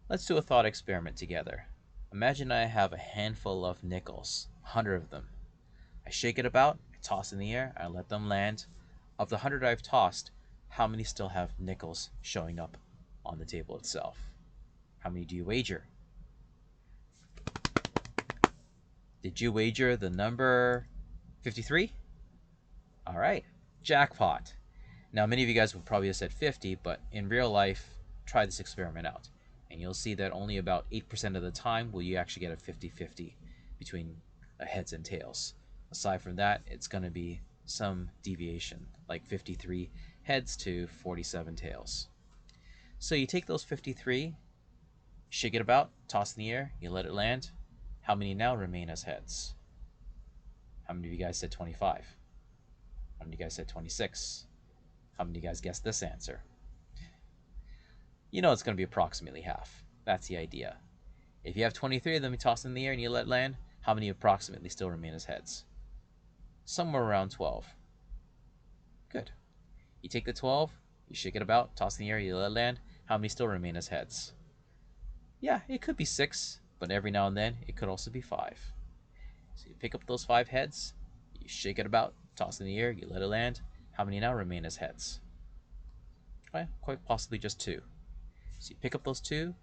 Let's do a thought experiment together. Imagine I have a handful of nickels, 100 of them. I shake it about, I toss in the air, I let them land. Of the 100 I've tossed, how many still have nickels showing up on the table itself? How many do you wager? Did you wager the number 53? All right, jackpot. Now, many of you guys would probably have said 50, but in real life, try this experiment out. And you'll see that only about 8% of the time will you actually get a 50-50 between heads and tails. Aside from that, it's going to be some deviation, like 53 heads to 47 tails. So you take those 53, shake it about, toss in the air, you let it land. How many now remain as heads? How many of you guys said 25? How many of you guys said 26? How many of you guys guessed this answer? You know it's going to be approximately half. That's the idea. If you have 23 of them, you toss in the air and you let it land, how many approximately still remain as heads? Somewhere around 12. Good. You take the 12, you shake it about, toss in the air, you let it land, how many still remain as heads? Yeah, it could be 6, but every now and then it could also be 5. So you pick up those 5 heads, you shake it about, toss in the air, you let it land, how many now remain as heads? Well, quite possibly just 2. So you pick up those 2, you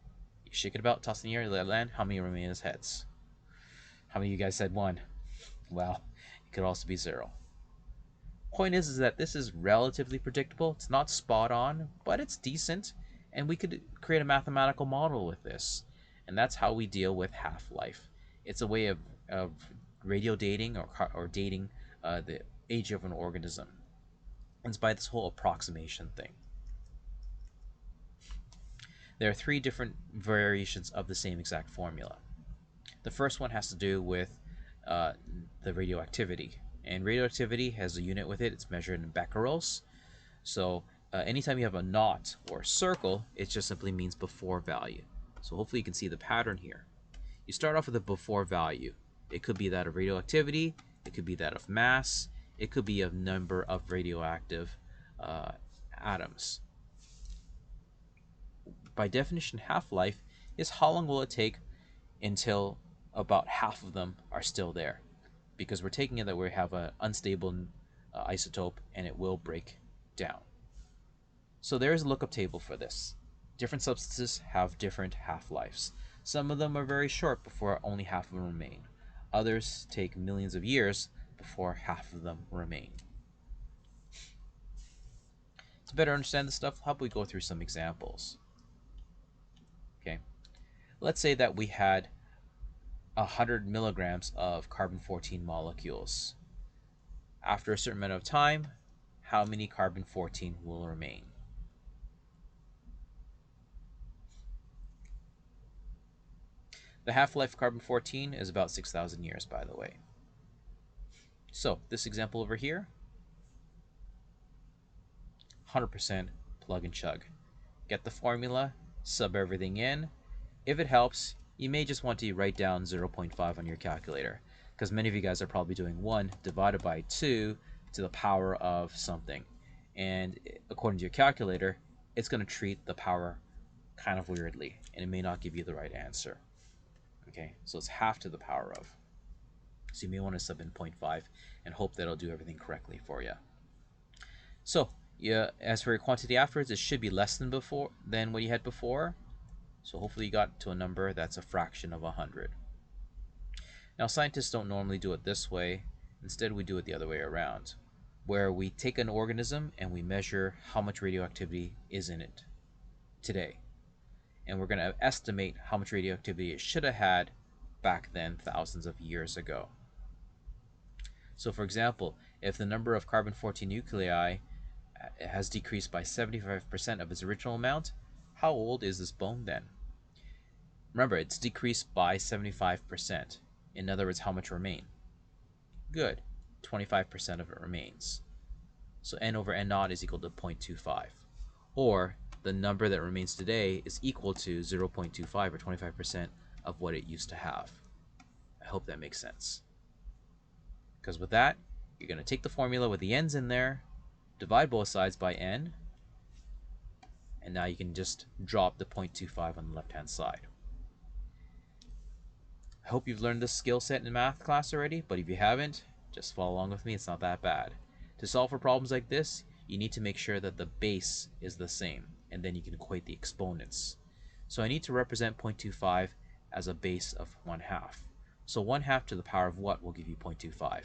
shake it about, toss in the air, let it land, how many remain as heads? How many of you guys said 1? Well, it could also be 0. Point is that this is relatively predictable. It's not spot on, but it's decent, and we could create a mathematical model with this. And that's how we deal with half-life. It's a way of radio dating or dating the age of an organism. And it's by this whole approximation thing. There are 3 different variations of the same exact formula. The first one has to do with the radioactivity. And radioactivity has a unit with it. It's measured in becquerels. So anytime you have a knot or a circle, it just simply means before value. So hopefully you can see the pattern here. You start off with a before value. It could be that of radioactivity. It could be that of mass. It could be a number of radioactive atoms. By definition, half-life is how long will it take until about half of them are still there, because we're taking it that we have an unstable isotope and it will break down. So there is a lookup table for this. Different substances have different half-lives. Some of them are very short before only half of them remain. Others take millions of years before half of them remain. To better understand this stuff, how about we go through some examples? Okay, let's say that we had 100 milligrams of carbon-14 molecules. After a certain amount of time, how many carbon-14 will remain? The half-life of carbon-14 is about 6,000 years, by the way. So this example over here, 100% plug and chug. Get the formula, sub everything in. If it helps, you may just want to write down 0.5 on your calculator, because many of you guys are probably doing 1 divided by 2 to the power of something. And according to your calculator, it's going to treat the power kind of weirdly, and it may not give you the right answer. Okay, so it's half to the power of. So you may want to sub in 0.5 and hope that it'll do everything correctly for you. So yeah, as for your quantity afterwards, it should be less than what you had before. So hopefully you got to a number that's a fraction of 100. Now scientists don't normally do it this way. Instead we do it the other way around, where we take an organism and we measure how much radioactivity is in it today. And we're going to estimate how much radioactivity it should have had back then, thousands of years ago. So for example, if the number of carbon-14 nuclei has decreased by 75% of its original amount, how old is this bone then? Remember, it's decreased by 75%. In other words, how much remain? Good. 25% of it remains. So n over n naught is equal to 0.25. Or the number that remains today is equal to 0.25 or 25% of what it used to have. I hope that makes sense. Because with that, you're going to take the formula with the n's in there, divide both sides by n, And now you can just drop the 0.25 on the left-hand side. I hope you've learned this skill set in math class already, but if you haven't, just follow along with me. It's not that bad. To solve for problems like this, you need to make sure that the base is the same, and then you can equate the exponents. So I need to represent 0.25 as a base of 1/2. So 1/2 to the power of what will give you 0.25? I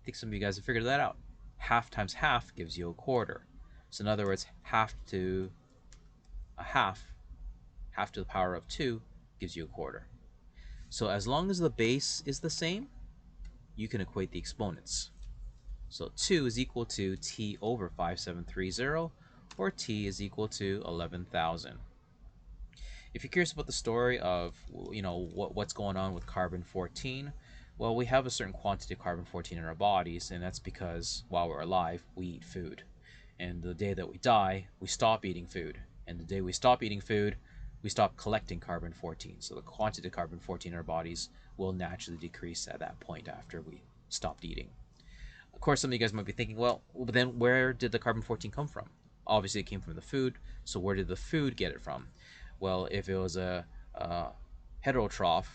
think some of you guys have figured that out. Half times half gives you a quarter. So in other words, half to a half to the power of 2 gives you a quarter. So as long as the base is the same, you can equate the exponents. So 2 is equal to t over 5730, or t is equal to 11,000. If you're curious about the story of what's going on with carbon-14, well, we have a certain quantity of carbon-14 in our bodies, and that's because while we're alive, we eat food. And the day that we die, we stop eating food. And the day we stop eating food, we stop collecting carbon-14. So the quantity of carbon-14 in our bodies will naturally decrease at that point after we stopped eating. Of course, some of you guys might be thinking, well, then where did the carbon-14 come from? Obviously, it came from the food. So where did the food get it from? Well, if it was a heterotroph,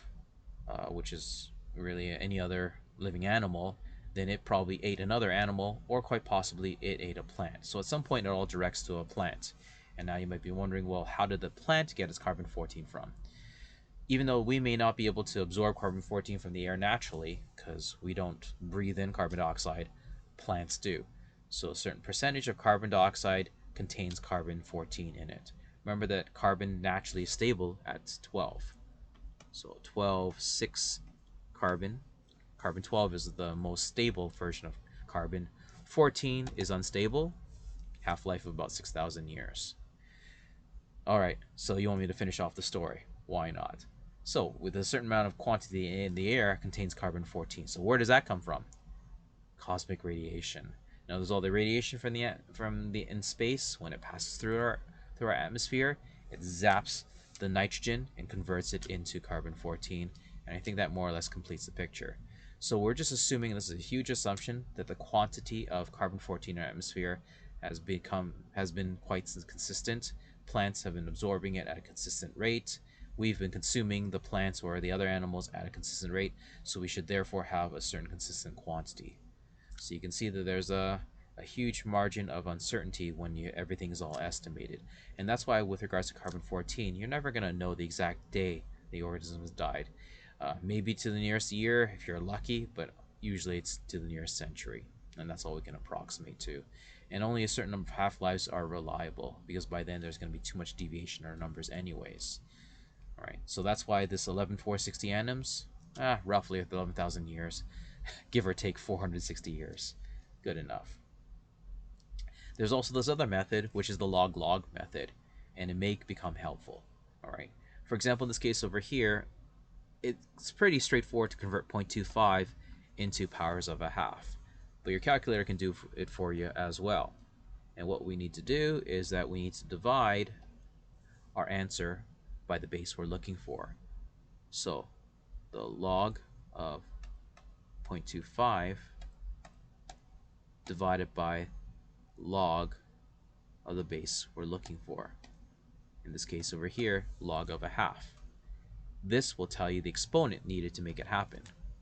which is really any other living animal, then it probably ate another animal, or quite possibly it ate a plant. So at some point it all directs to a plant. And now you might be wondering, well, how did the plant get its carbon-14 from? Even though we may not be able to absorb carbon-14 from the air naturally, because we don't breathe in carbon dioxide, plants do. So a certain percentage of carbon dioxide contains carbon-14 in it. Remember that carbon naturally is stable at 12. So 12, 6 carbon. Carbon-12 is the most stable version of carbon. 14 is unstable, half-life of about 6,000 years. All right, so you want me to finish off the story? Why not? So with a certain amount of quantity in the air contains carbon-14. So where does that come from? Cosmic radiation. Now there's all the radiation from the in space. When it passes through our atmosphere, it zaps the nitrogen and converts it into carbon-14, and I think that more or less completes the picture. So we're just assuming, this is a huge assumption, that the quantity of carbon-14 in our atmosphere has been quite consistent. Plants have been absorbing it at a consistent rate. We've been consuming the plants or the other animals at a consistent rate, so we should therefore have a certain consistent quantity. So you can see that there's a huge margin of uncertainty when everything is all estimated. And that's why with regards to carbon-14, you're never going to know the exact day the organism has died. Maybe to the nearest year if you're lucky, but usually it's to the nearest century. And that's all we can approximate to. And only a certain number of half-lives are reliable, because by then there's going to be too much deviation in our numbers anyways. Alright, so that's why this 11,460 annums, roughly 11,000 years, give or take 460 years. Good enough. There's also this other method, which is the log-log method, and it may become helpful. Alright, for example, in this case over here, it's pretty straightforward to convert 0.25 into powers of a half. But your calculator can do it for you as well. And what we need to do is that we need to divide our answer by the base we're looking for. So the log of 0.25 divided by log of the base we're looking for. In this case over here, log of a half. This will tell you the exponent needed to make it happen,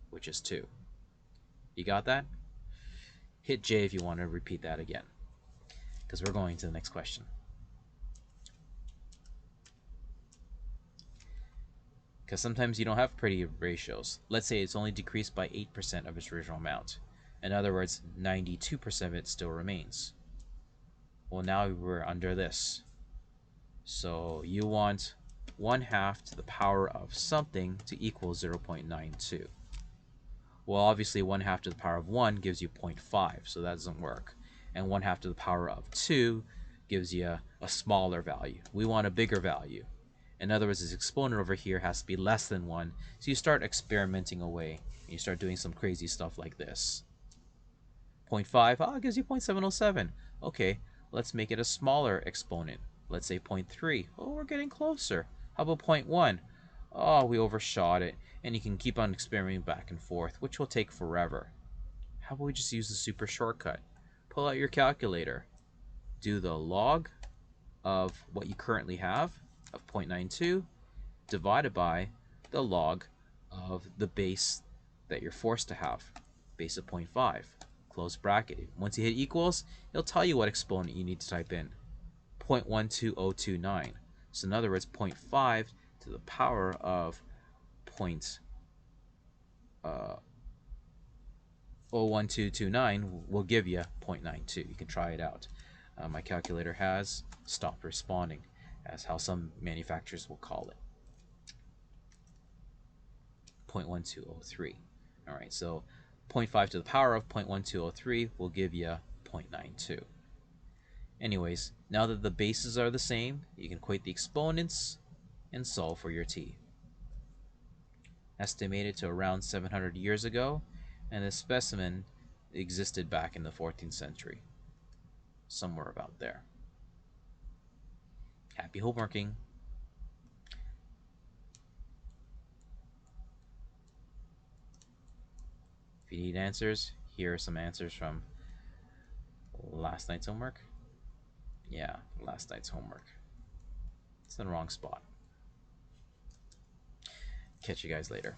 which is 2. You got that? Hit J if you want to repeat that again, because we're going to the next question. Because sometimes you don't have pretty ratios. Let's say it's only decreased by 8% of its original amount. In other words, 92% of it still remains. Well, now we're under this. So you want 1/2 to the power of something to equal 0.92. Well, obviously 1/2 to the power of 1 gives you 0.5, so that doesn't work. And 1/2 to the power of 2 gives you a smaller value. We want a bigger value. In other words, this exponent over here has to be less than 1. So you start experimenting away, and you start doing some crazy stuff like this. 0.5, it gives you 0.707. Okay, let's make it a smaller exponent. Let's say 0.3. Oh, we're getting closer. How about 0.1? Oh, we overshot it. And you can keep on experimenting back and forth, which will take forever. How about we just use the super shortcut? Pull out your calculator. do the log of what you currently have of 0.92 divided by the log of the base that you're forced to have, base of 0.5, close bracket. Once you hit equals, it'll tell you what exponent you need to type in, 0.12029. So in other words, 0.5 to the power of 0.01229 will give you 0.92. You can try it out. My calculator has stopped responding, as how some manufacturers will call it. 0.1203. All right, so 0.5 to the power of 0.1203 will give you 0.92. Anyways, now that the bases are the same, you can equate the exponents and solve for your t. Estimated to around 700 years ago, and the specimen existed back in the 14th century. Somewhere about there. Happy homeworking. If you need answers, here are some answers from last night's homework. Yeah, last night's homework. It's in the wrong spot. Catch you guys later.